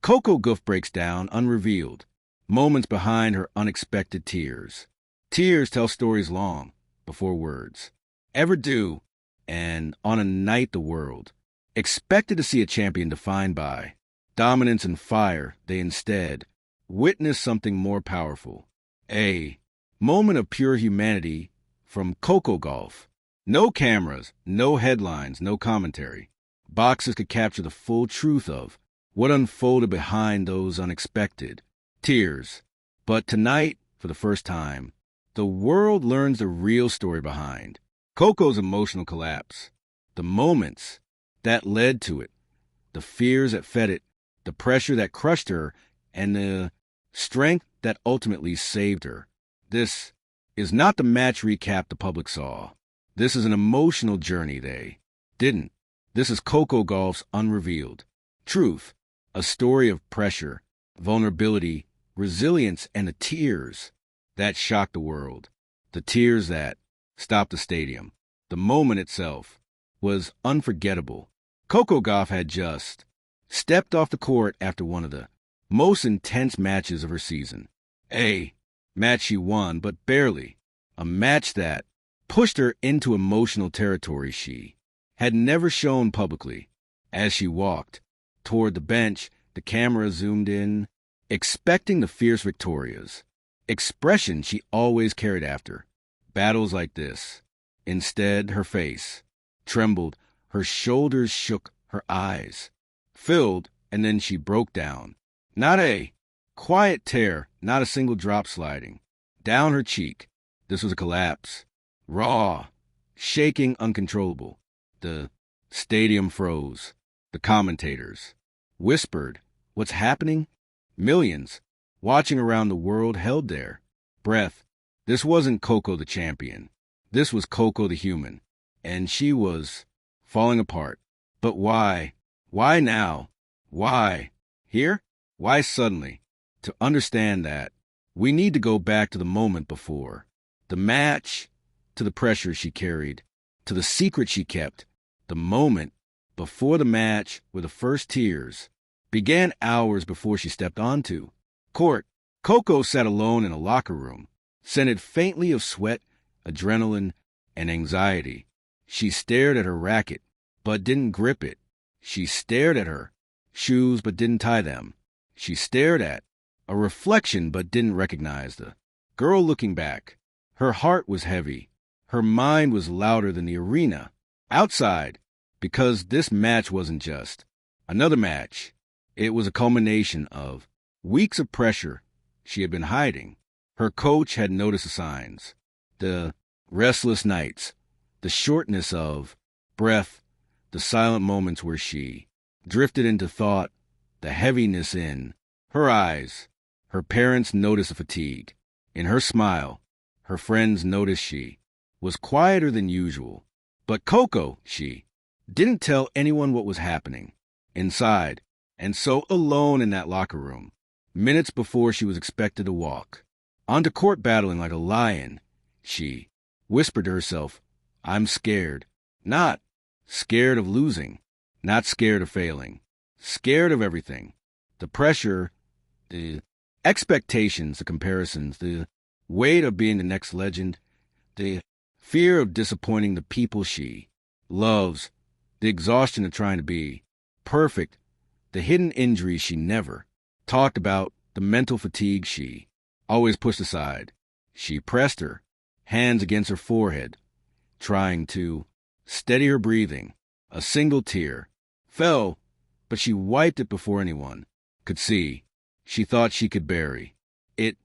Coco Gauff breaks down, unrevealed, moments behind her unexpected tears. Tears tell stories long before words ever do, and on a night the world expected to see a champion defined by dominance and fire, they instead witness something more powerful. A moment of pure humanity from Coco Gauff. No cameras, no headlines, no commentary. Boxers could capture the full truth of what unfolded behind those unexpected tears. But tonight, for the first time, the world learns the real story behind Coco's emotional collapse, the moments that led to it, the fears that fed it, the pressure that crushed her, and the strength that ultimately saved her. This is not the match recap the public saw. This is an emotional journey they didn't. This is Coco Gauff's unrevealed truth, a story of pressure, vulnerability, resilience, and the tears that shocked the world, the tears that stopped the stadium. The moment itself was unforgettable. Coco Gauff had just stepped off the court after one of the most intense matches of her season. A match she won, but barely. A match that pushed her into emotional territory she had never shown publicly. As she walked toward the bench, the camera zoomed in, expecting the fierce Victoria's expression she always carried after battles like this. Instead, her face trembled, her shoulders shook, her eyes filled, and then she broke down. Not a quiet tear, not a single drop sliding down her cheek. This was a collapse. Raw, shaking, uncontrollable. The stadium froze. The commentators whispered, "What's happening?" Millions, watching around the world, held their breath. This wasn't Coco the champion. This was Coco the human. And she was falling apart. But why? Why now? Why? Here? Why suddenly? To understand that, we need to go back to the moment before. The match, to the pressure she carried, to the secret she kept. The moment before the match where the first tears began hours before she stepped onto court. Coco sat alone in a locker room, scented faintly of sweat, adrenaline, and anxiety. She stared at her racket, but didn't grip it. She stared at her shoes, but didn't tie them. She stared at a reflection, but didn't recognize the girl looking back. Her heart was heavy. Her mind was louder than the arena outside, because this match wasn't just another match. It was a culmination of weeks of pressure she had been hiding. Her coach had noticed the signs, the restless nights, the shortness of breath, the silent moments where she drifted into thought, the heaviness in her eyes. Her parents noticed the fatigue in her smile. Her friends noticed she was quieter than usual. But Coco, she didn't tell anyone what was happening inside. And so alone in that locker room, minutes before she was expected to walk onto court battling like a lion, she whispered to herself, "I'm scared." Not scared of losing, not scared of failing, scared of everything. The pressure, the expectations, the comparisons, the weight of being the next legend, the fear of disappointing the people she loves, the exhaustion of trying to be perfect, the hidden injuries she never talked about, the mental fatigue she always pushed aside. She pressed her hands against her forehead, trying to steady her breathing. A single tear fell, but she wiped it before anyone could see. She thought she could bury it,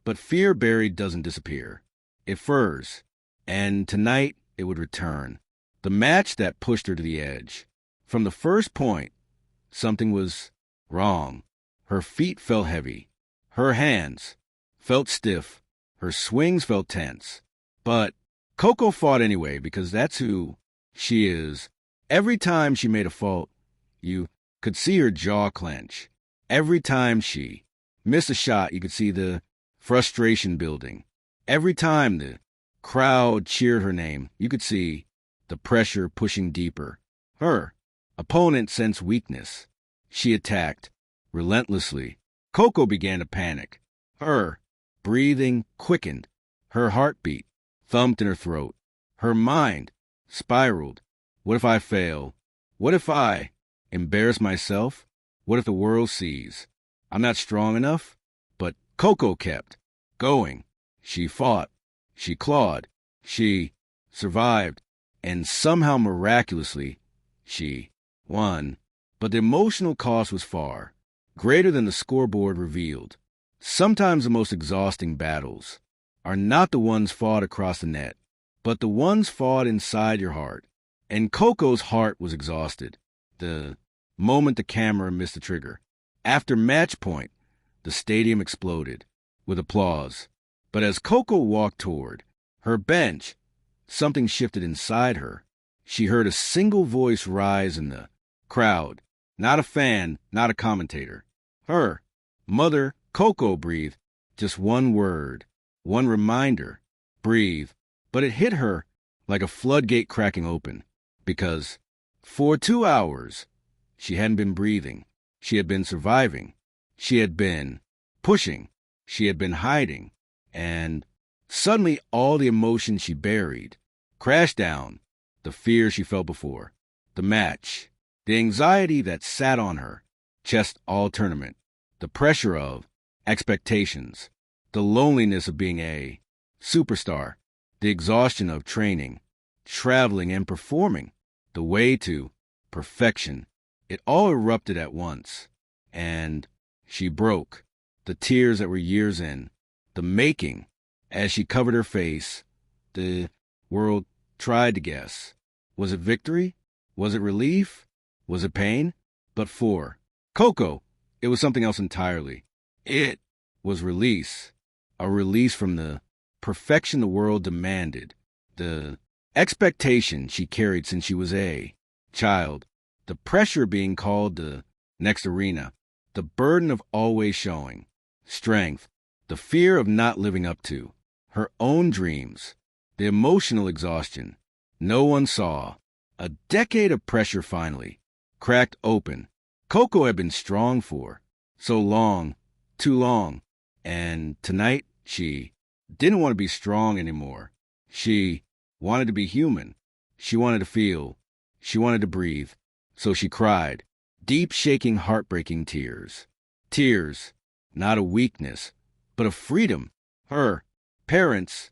but fear buried doesn't disappear. It furs, and tonight it would return. The match that pushed her to the edge. From the first point, something was wrong. Her feet felt heavy. Her hands felt stiff. Her swings felt tense. But Coco fought anyway, because that's who she is. Every time she made a fault, you could see her jaw clench. Every time she missed a shot, you could see the frustration building. Every time the crowd cheered her name, you could see the pressure pushing deeper. Her opponent sensed weakness. She attacked relentlessly. Coco began to panic. Her breathing quickened. Her heartbeat thumped in her throat. Her mind spiraled. What if I fail? What if I embarrass myself? What if the world sees I'm not strong enough? But Coco kept going. She fought. She clawed. She survived. And somehow miraculously, she won. But the emotional cost was far greater than the scoreboard revealed. Sometimes the most exhausting battles are not the ones fought across the net, but the ones fought inside your heart. And Coco's heart was exhausted the moment the camera missed the trigger. After match point, the stadium exploded with applause. But as Coco walked toward her bench, something shifted inside her. She heard a single voice rise in the crowd. Not a fan, not a commentator. Her mother, Coco, breathed just one word, one reminder, breathe. But it hit her like a floodgate cracking open, because for 2 hours, she hadn't been breathing. She had been surviving. She had been pushing. She had been hiding. And suddenly all the emotion she buried crashed down. The fear she felt before, the match, the anxiety that sat on her chest all tournament, the pressure of expectations, the loneliness of being a superstar, the exhaustion of training, traveling, and performing, the way to perfection. It all erupted at once, and she broke. The tears that were years in, the making, as she covered her face, the world tried to guess. Was it victory? Was it relief? Was it pain? But for Coco, it was something else entirely. It was release. A release from the perfection the world demanded, the expectation she carried since she was a child, the pressure being called the next arena, the burden of always showing strength, the fear of not living up to her own dreams, the emotional exhaustion no one saw. A decade of pressure finally cracked open. Coco had been strong for so long, too long, and tonight she didn't want to be strong anymore. She wanted to be human. She wanted to feel. She wanted to breathe. So she cried, deep, shaking, heartbreaking tears. Tears, not a weakness, but of freedom. Her parents,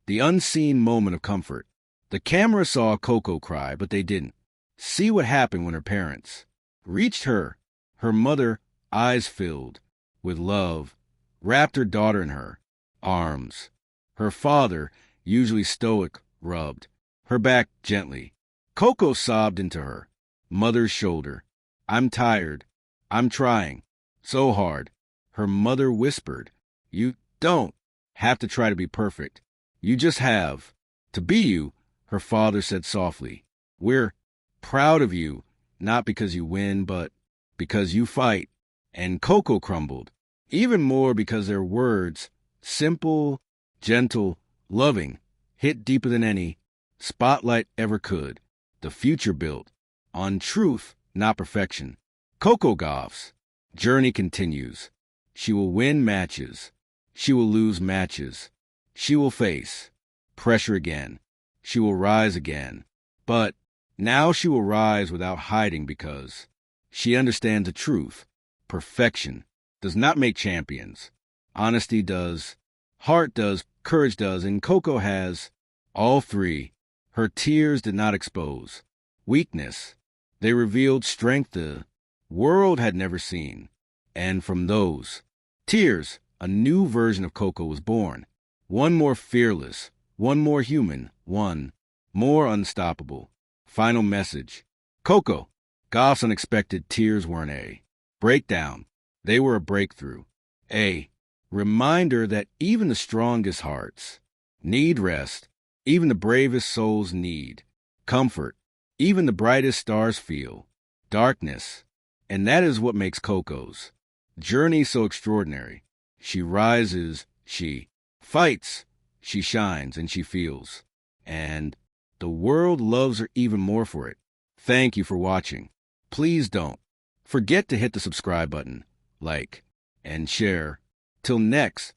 the unseen moment of comfort. The camera saw Coco cry, but they didn't see what happened when her parents reached her. Her mother, eyes filled with love, wrapped her daughter in her arms. Her father, usually stoic, rubbed her back gently. Coco sobbed into her mother's shoulder. I'm tired. I'm trying so hard. Her mother whispered, you don't have to try to be perfect. You just have to be you. Her father said softly, we're proud of you, not because you win, but because you fight. And Coco crumbled, even more because their words, simple, gentle, loving, hit deeper than any spotlight ever could. The future built on truth, not perfection. Coco Gauff's journey continues. She will win matches. She will lose matches. She will face pressure again. She will rise again. But now she will rise without hiding because she understands the truth. Perfection does not make champions. Honesty does. Heart does. Courage does. And Coco has all three. Her tears did not expose weakness. They revealed strength the world had never seen. And from those tears, a new version of Coco was born. One more fearless, one more human, one more unstoppable. Final message. Coco Gauff's unexpected tears weren't a breakdown. They were a breakthrough. A reminder that even the strongest hearts need rest. Even the bravest souls need comfort. Even the brightest stars feel darkness. And that is what makes Coco's journey so extraordinary. She rises, she fights, she shines, and she feels. And the world loves her even more for it. Thank you for watching. Please don't forget to hit the subscribe button like, and share. Till next,